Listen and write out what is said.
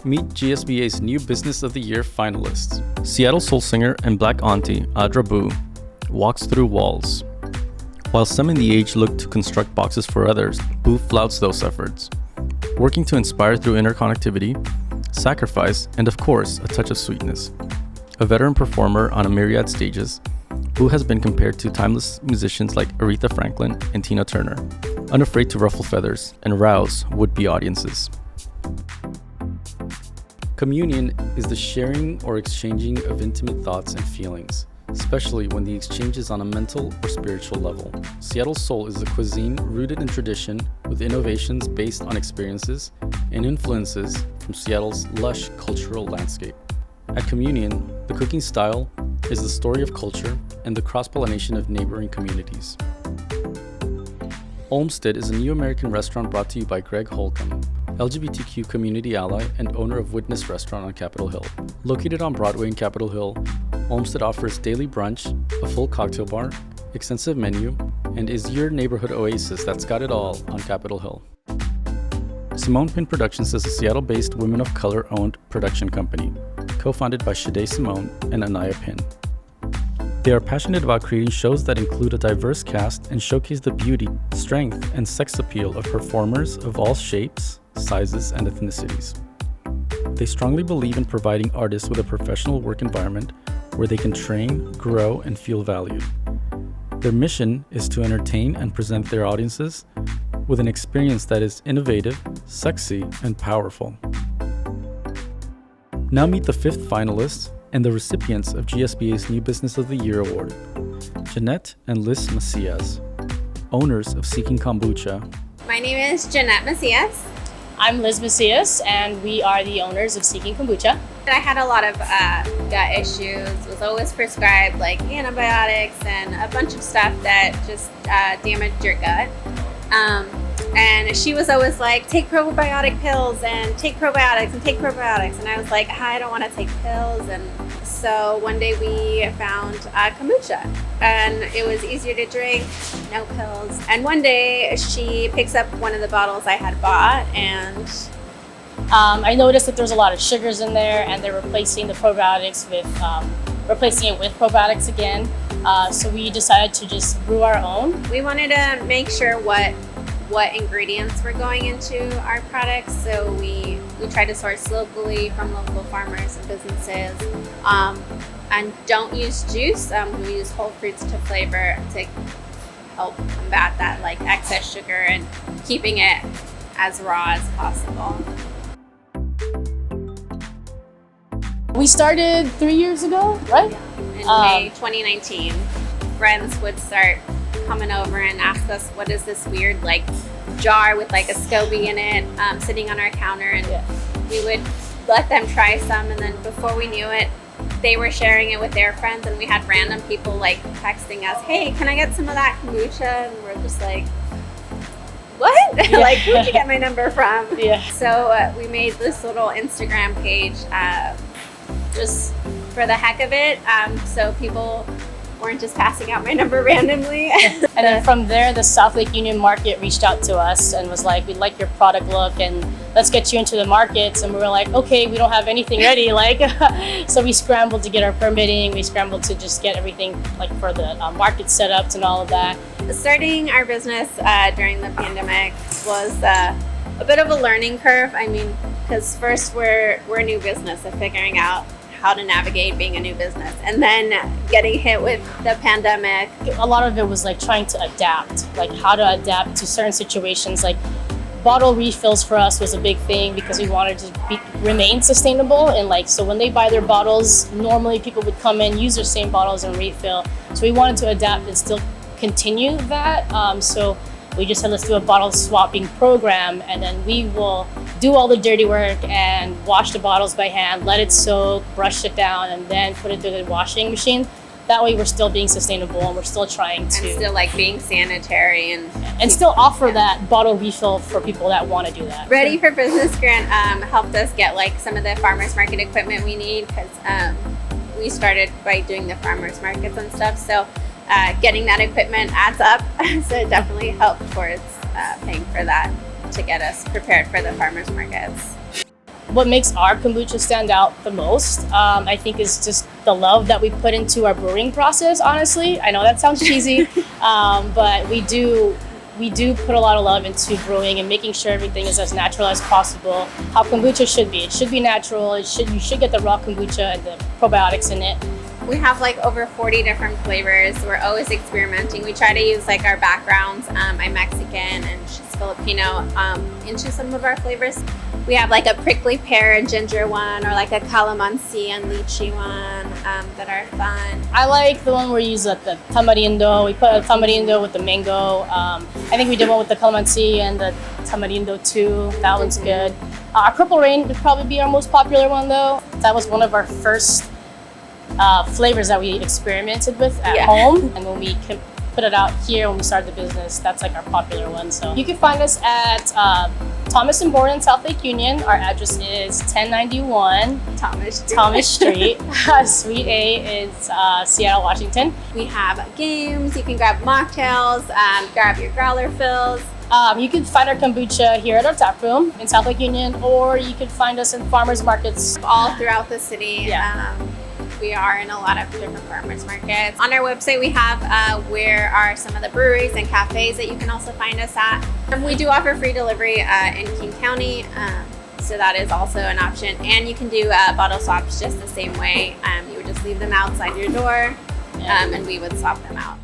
Meet GSBA's new Business of the Year finalists. Seattle soul singer and Black auntie Audra Boo walks through walls. While some in the age look to construct boxes for others, Boo flouts those efforts, working to inspire through interconnectivity, sacrifice, and of course, a touch of sweetness. A veteran performer on a myriad stages, Boo has been compared to timeless musicians like Aretha Franklin and Tina Turner, unafraid to ruffle feathers and rouse would-be audiences. Communion is the sharing or exchanging of intimate thoughts and feelings, especially when the exchange is on a mental or spiritual level. Seattle Soul is a cuisine rooted in tradition with innovations based on experiences and influences from Seattle's lush cultural landscape. At Communion, the cooking style is the story of culture and the cross-pollination of neighboring communities. Olmsted is a new American restaurant brought to you by Greg Holcomb, LGBTQ community ally and owner of Witness Restaurant on Capitol Hill. Located on Broadway in Capitol Hill, Olmsted offers daily brunch, a full cocktail bar, extensive menu, and is your neighborhood oasis that's got it all on Capitol Hill. Simone Pin Productions is a Seattle-based women of color-owned production company, co-founded by Shade Simone and Anaya Pin. They are passionate about creating shows that include a diverse cast and showcase the beauty, strength, and sex appeal of performers of all shapes, sizes, and ethnicities. They strongly believe in providing artists with a professional work environment where they can train, grow, and feel valued. Their mission is to entertain and present their audiences with an experience that is innovative, sexy, and powerful. Now meet the 5th finalists and the recipients of GSBA's New Business of the Year Award, Jeanette and Lyz Macias, owners of Seeking Kombucha. My name is Jeanette Macias. I'm Lyz Macias, and we are the owners of Seeking Kombucha. I had a lot of gut issues, was always prescribed like antibiotics and a bunch of stuff that just damaged your gut. And she was always like, take probiotic pills and take probiotics and take probiotics. And I was like, I don't want to take pills. And so one day we found kombucha and it was easier to drink, no pills. And one day she picks up one of the bottles I had bought and I noticed that there's a lot of sugars in there and they're replacing the probiotics with, replacing it with probiotics again. So we decided to just brew our own. We wanted to make sure what ingredients were going into our products, so we try to source locally from local farmers and businesses, and don't use juice. We use whole fruits to flavor to help combat that like excess sugar and keeping it as raw as possible. We started 3 years ago, right? In May 2019, friends would start coming over and ask us, what is this weird like jar with like a SCOBY in it sitting on our counter, and we would let them try some, and then before we knew it, they were sharing it with their friends, and we had random people like texting us, hey, can I get some of that kombucha? And we're just like, what? Like, where'd you get my number from? So we made this little Instagram page just for the heck of it, so people weren't just passing out my number randomly. And then from there, the South Lake Union Market reached out to us and was like, we like your product look and let's get you into the markets. And we were like, okay, we don't have anything ready. Like, so we scrambled to get our permitting. We scrambled to just get everything like for the market setups and all of that. Starting our business during the pandemic was a bit of a learning curve. I mean, because first we're a new business and figuring out how to navigate being a new business, and then getting hit with the pandemic. A lot of it was like trying to adapt, like how to adapt to certain situations. Like bottle refills for us was a big thing because we wanted to remain sustainable, and like so when they buy their bottles, normally people would come in, use their same bottles and refill. So we wanted to adapt and still continue that. So we just said, let's do a bottle swapping program, and then we will do all the dirty work and wash the bottles by hand, let it soak, brush it down, and then put it through the washing machine. That way we're still being sustainable and we're still trying to... And still like being sanitary and still offer that bottle refill for people that want to do that. Ready for Business Grant helped us get like some of the farmers market equipment we need, because we started by doing the farmers markets and stuff. So getting that equipment adds up. So it definitely helped towards paying for that to get us prepared for the farmers markets. what makes our kombucha stand out the most, I think, is just the love that we put into our brewing process, honestly. I know that sounds cheesy, but we do put a lot of love into brewing and making sure everything is as natural as possible. How kombucha should be. It should be natural. You should get the raw kombucha and the probiotics in it. We have like over 40 different flavors. We're always experimenting. We try to use like our backgrounds. I'm Mexican and she's Filipino into some of our flavors. We have like a prickly pear and ginger one, or like a calamansi and lychee one that are fun. I like the one where we use the tamarindo. We put a tamarindo with the mango. I think we did one with the calamansi and the tamarindo too. That one's good. Our Purple Rain would probably be our most popular one though. That was one of our first flavors that we experimented with at home. And when we put it out here when we started the business, that's like our popular one. So you can find us at Thomas and Bourne in South Lake Union. Our address is 1091 Thomas Street. Suite A is Seattle, Washington. We have games. You can grab mocktails, grab your growler fills. You can find our kombucha here at our tap room in South Lake Union, or you can find us in farmers markets all throughout the city. Yeah. We are in a lot of different farmers markets. On our website, we have where are some of the breweries and cafes that you can also find us at. We do offer free delivery in King County, so that is also an option. And you can do bottle swaps just the same way. You would just leave them outside your door, and we would swap them out.